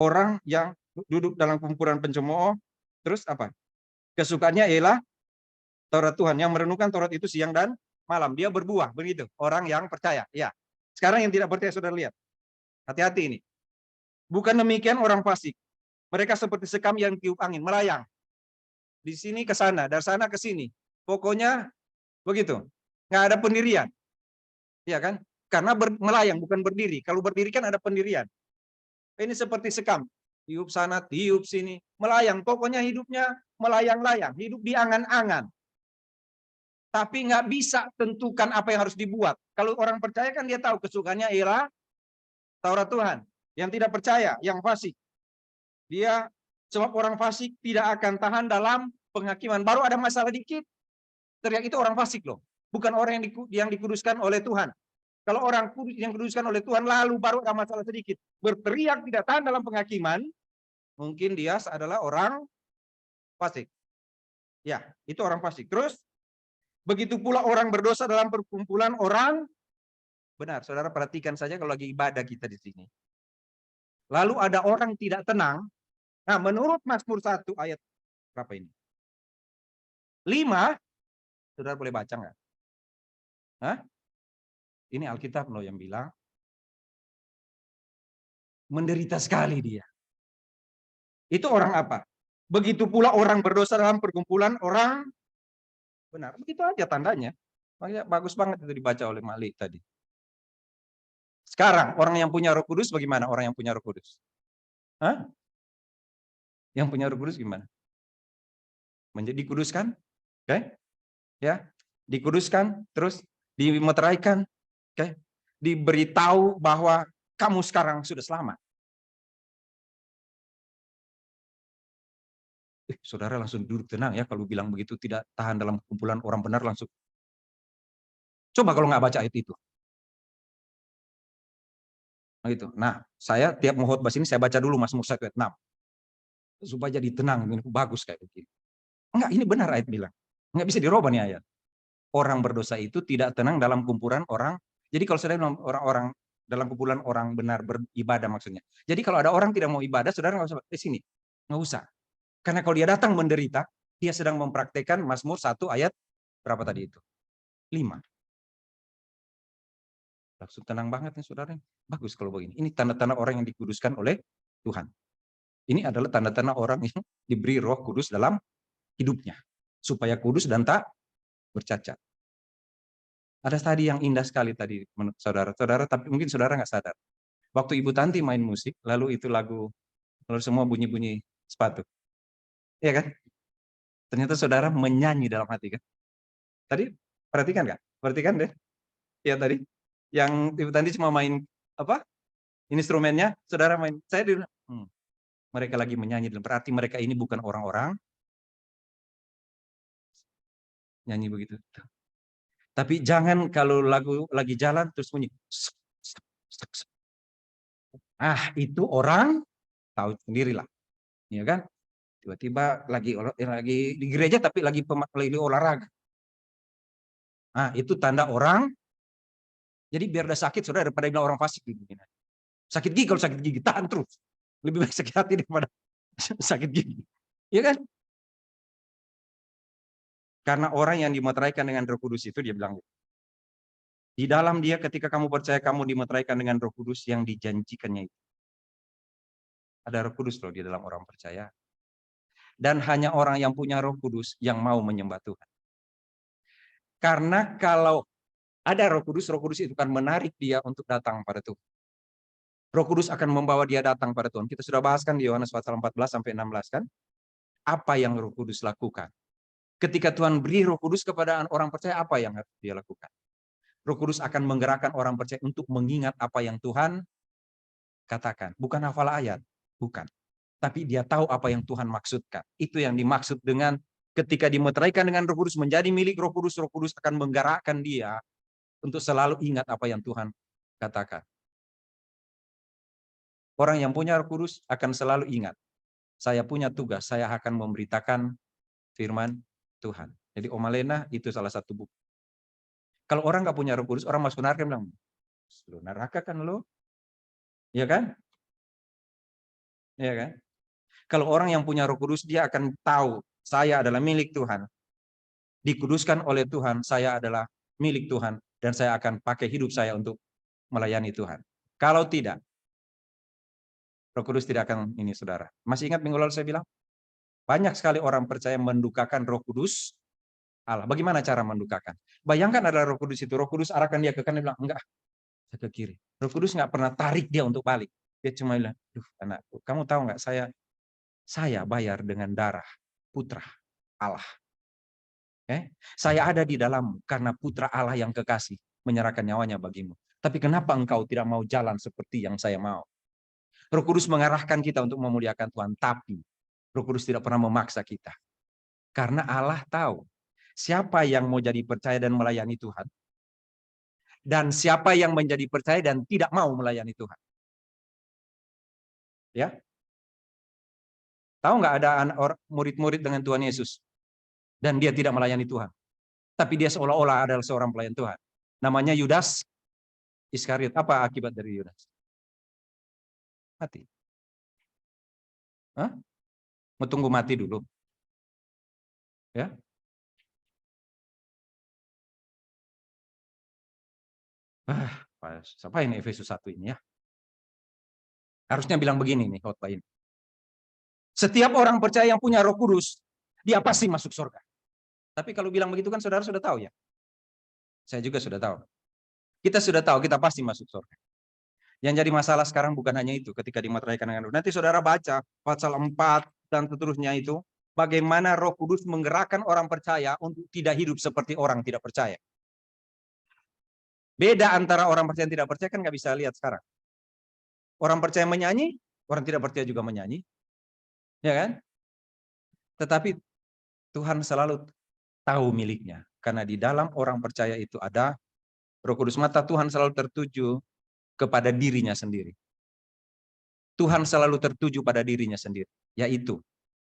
orang yang duduk dalam kumpulan pencemooh, terus apa? Kesukaannya ialah Taurat Tuhan, yang merenungkan Taurat itu siang dan malam. Dia berbuah, begitu. Orang yang percaya. Ya. Sekarang yang tidak percaya, saudara lihat. Hati-hati ini. Bukan demikian orang fasik. Mereka seperti sekam yang tiup angin, melayang. Di sini ke sana, dari sana ke sini. Pokoknya begitu. Nggak ada pendirian. Ya kan? Karena melayang, bukan berdiri. Kalau berdiri kan ada pendirian. Ini seperti sekam. Tiup sana, tiup sini. Melayang. Pokoknya hidupnya melayang-layang. Hidup di angan-angan. Tapi nggak bisa tentukan apa yang harus dibuat. Kalau orang percaya kan dia tahu kesukaannya ialah Taurat Tuhan. Yang tidak percaya, yang fasik. Dia, sebab orang fasik tidak akan tahan dalam penghakiman. Baru ada masalah dikit, teriak itu orang fasik loh. Bukan orang yang dikuduskan oleh Tuhan. Kalau orang yang dikuduskan oleh Tuhan, lalu baru ada masalah sedikit. Berteriak tidak tahan dalam penghakiman, mungkin dia adalah orang fasik. Ya, itu orang fasik. Terus, begitu pula orang berdosa dalam perkumpulan orang benar. Saudara perhatikan saja kalau lagi ibadah kita di sini. Lalu ada orang tidak tenang. Nah, menurut Mazmur 1 ayat berapa ini? 5, saudara boleh baca nggak? Hah? Ini Alkitab loh yang bilang. Menderita sekali dia. Itu orang apa? Begitu pula orang berdosa dalam perkumpulan orang benar. Begitu aja tandanya. Makanya bagus banget itu dibaca oleh Malik tadi. Sekarang orang yang punya Roh Kudus bagaimana? Orang yang punya Roh Kudus? Hah? Yang punya Roh Kudus gimana? Menjadi dikuduskan? Oke? Ya, dikuduskan, terus dimeteraikan, oke? Diberitahu bahwa kamu sekarang sudah selamat. Saudara langsung duduk tenang ya kalau bilang begitu, tidak tahan dalam kumpulan orang benar langsung. Coba kalau nggak baca ayat itu. Nah, gitu. Nah, saya tiap mau khotbah ini saya baca dulu Mazmur 1 ayat 6. Supaya jadi tenang, ini bagus kayak begini. Enggak, ini benar ayat bilang. Enggak bisa dirubah nih ayat. Orang berdosa itu tidak tenang dalam kumpulan orang. Jadi kalau saudara orang-orang dalam kumpulan orang benar beribadah maksudnya. Jadi kalau ada orang tidak mau ibadah, saudara nggak usah sini. Nggak usah. Karena kalau dia datang menderita, dia sedang mempraktekkan Mazmur 1 ayat berapa tadi itu? 5. Langsung tenang banget nih saudara. Bagus kalau begini. Ini tanda-tanda orang yang dikuduskan oleh Tuhan. Ini adalah tanda-tanda orang yang diberi Roh Kudus dalam hidupnya. Supaya kudus dan tak bercacat. Ada tadi yang indah sekali tadi menurut saudara-saudara, tapi mungkin saudara nggak sadar. Waktu Ibu Tanti main musik, lalu itu lagu, lalu semua bunyi-bunyi sepatu. Iya kan? Ternyata saudara menyanyi dalam hati kan? Tadi perhatikan nggak? Perhatikan deh. Ya tadi yang Ibu Tanti cuma main apa? Instrumennya, saudara main. Saya di mereka lagi menyanyi, berarti mereka ini bukan orang-orang nyanyi begitu. Tapi jangan kalau lagu lagi jalan terus bunyi. Ah, itu orang tahu sendirilah. Ya kan? Tiba-tiba lagi di gereja tapi lagi olahraga. Nah, itu tanda orang. Jadi biar udah sakit, saudara, daripada bilang orang fasik. Sakit gigi, kalau sakit gigi, tahan terus. Lebih baik sakit hati daripada sakit gigi. Iya kan? Karena orang yang dimeteraikan dengan Roh Kudus itu, dia bilang, di dalam dia ketika kamu percaya kamu dimeteraikan dengan Roh Kudus yang dijanjikannya itu. Ada Roh Kudus loh di dalam orang percaya. Dan hanya orang yang punya Roh Kudus yang mau menyembah Tuhan. Karena kalau ada Roh Kudus itu akan menarik dia untuk datang pada Tuhan. Roh Kudus akan membawa dia datang pada Tuhan. Kita sudah bahas kan di Yohanes pasal 14 sampai 16 kan? Apa yang Roh Kudus lakukan? Ketika Tuhan beri Roh Kudus kepada orang percaya, apa yang harus dia lakukan? Roh Kudus akan menggerakkan orang percaya untuk mengingat apa yang Tuhan katakan. Bukan hafal ayat, bukan. Tapi dia tahu apa yang Tuhan maksudkan. Itu yang dimaksud dengan ketika dimeteraikan dengan Roh Kudus, menjadi milik Roh Kudus akan menggerakkan dia untuk selalu ingat apa yang Tuhan katakan. Orang yang punya Roh Kudus akan selalu ingat, saya punya tugas, saya akan memberitakan firman Tuhan. Jadi Oma Lena itu salah satu buku. Kalau orang nggak punya Roh Kudus, orang masuk neraka bilang, lu neraka kan lo? Ya kan? Ya kan? Kalau orang yang punya Roh Kudus, dia akan tahu saya adalah milik Tuhan. Dikuduskan oleh Tuhan, saya adalah milik Tuhan dan saya akan pakai hidup saya untuk melayani Tuhan. Kalau tidak, Roh Kudus tidak akan ini, saudara. Masih ingat minggu lalu saya bilang? Banyak sekali orang percaya mendukakan Roh Kudus Allah. Bagaimana cara mendukakan? Bayangkan adalah Roh Kudus itu. Roh Kudus arahkan dia ke kanan, dia bilang, enggak, ke kiri. Roh Kudus nggak pernah tarik dia untuk balik. Dia cuma bilang, duh anakku, kamu tahu nggak, saya bayar dengan darah putra Allah. Saya ada di dalammu karena putra Allah yang kekasih menyerahkan nyawanya bagimu. Tapi kenapa engkau tidak mau jalan seperti yang saya mau? Roh Kudus mengarahkan kita untuk memuliakan Tuhan, tapi Roh Kudus tidak pernah memaksa kita. Karena Allah tahu siapa yang mau jadi percaya dan melayani Tuhan, dan siapa yang menjadi percaya dan tidak mau melayani Tuhan. Ya, tahu nggak ada murid-murid dengan Tuhan Yesus dan dia tidak melayani Tuhan, tapi dia seolah-olah adalah seorang pelayan Tuhan. Namanya Yudas Iskariot. Apa akibat dari Yudas? Mati. Hah? Mau tunggu mati dulu. Ya. Siapa ini Efesus 1 ini ya? Harusnya bilang begini nih khotbah ini. Setiap orang percaya yang punya Roh Kudus, dia pasti masuk surga. Tapi kalau bilang begitu kan saudara sudah tahu ya? Saya juga sudah tahu. Kita sudah tahu kita pasti masuk surga. Yang jadi masalah sekarang bukan hanya itu ketika dimateraikan dengan Roh. Nanti saudara baca pasal 4 dan seterusnya itu, bagaimana Roh Kudus menggerakkan orang percaya untuk tidak hidup seperti orang tidak percaya. Beda antara orang percaya dan tidak percaya kan nggak bisa lihat sekarang. Orang percaya menyanyi, orang tidak percaya juga menyanyi. Ya kan? Tetapi Tuhan selalu tahu miliknya. Karena di dalam orang percaya itu ada Roh Kudus. Mata Tuhan selalu tertuju kepada dirinya sendiri. Tuhan selalu tertuju pada dirinya sendiri. Yaitu,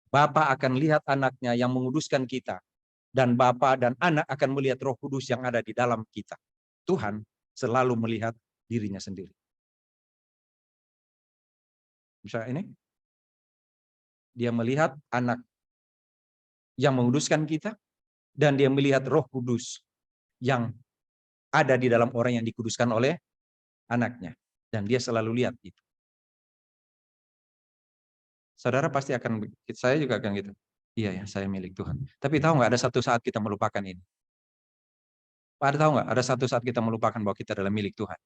Bapa akan lihat anaknya yang menguduskan kita. Dan Bapa dan anak akan melihat Roh Kudus yang ada di dalam kita. Tuhan selalu melihat dirinya sendiri. Bisa ini? Dia melihat anak yang menguduskan kita. Dan dia melihat Roh Kudus yang ada di dalam orang yang dikuduskan oleh anaknya. Dan dia selalu lihat itu. Saudara pasti akan, saya juga akan gitu. Iya ya, saya milik Tuhan. Tapi tahu nggak ada satu saat kita melupakan ini? Tahu nggak ada satu saat kita melupakan bahwa kita adalah milik Tuhan?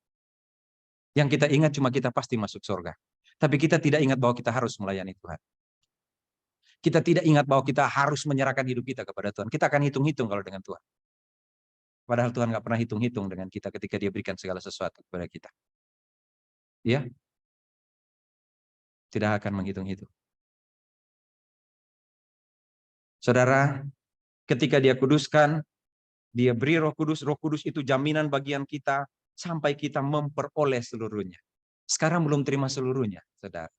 Yang kita ingat cuma kita pasti masuk surga. Tapi kita tidak ingat bahwa kita harus melayani Tuhan. Kita tidak ingat bahwa kita harus menyerahkan hidup kita kepada Tuhan. Kita akan hitung-hitung kalau dengan Tuhan. Padahal Tuhan nggak pernah hitung-hitung dengan kita ketika Dia berikan segala sesuatu kepada kita. Iya? Tidak akan menghitung-hitung. Saudara, ketika Dia kuduskan, Dia beri Roh Kudus itu jaminan bagian kita sampai kita memperoleh seluruhnya. Sekarang belum terima seluruhnya, saudara.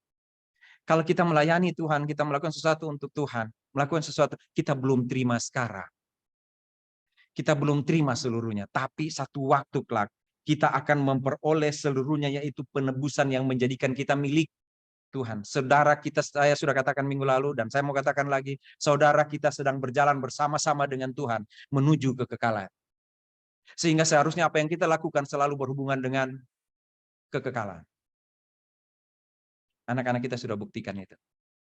Kalau kita melayani Tuhan, kita melakukan sesuatu untuk Tuhan, melakukan sesuatu, kita belum terima sekarang. Kita belum terima seluruhnya, tapi satu waktu kelak kita akan memperoleh seluruhnya, yaitu penebusan yang menjadikan kita milik Tuhan. Saudara kita, saya sudah katakan minggu lalu dan saya mau katakan lagi, saudara kita sedang berjalan bersama-sama dengan Tuhan menuju kekekalan. Sehingga seharusnya apa yang kita lakukan selalu berhubungan dengan kekekalan. Anak-anak kita sudah buktikan itu.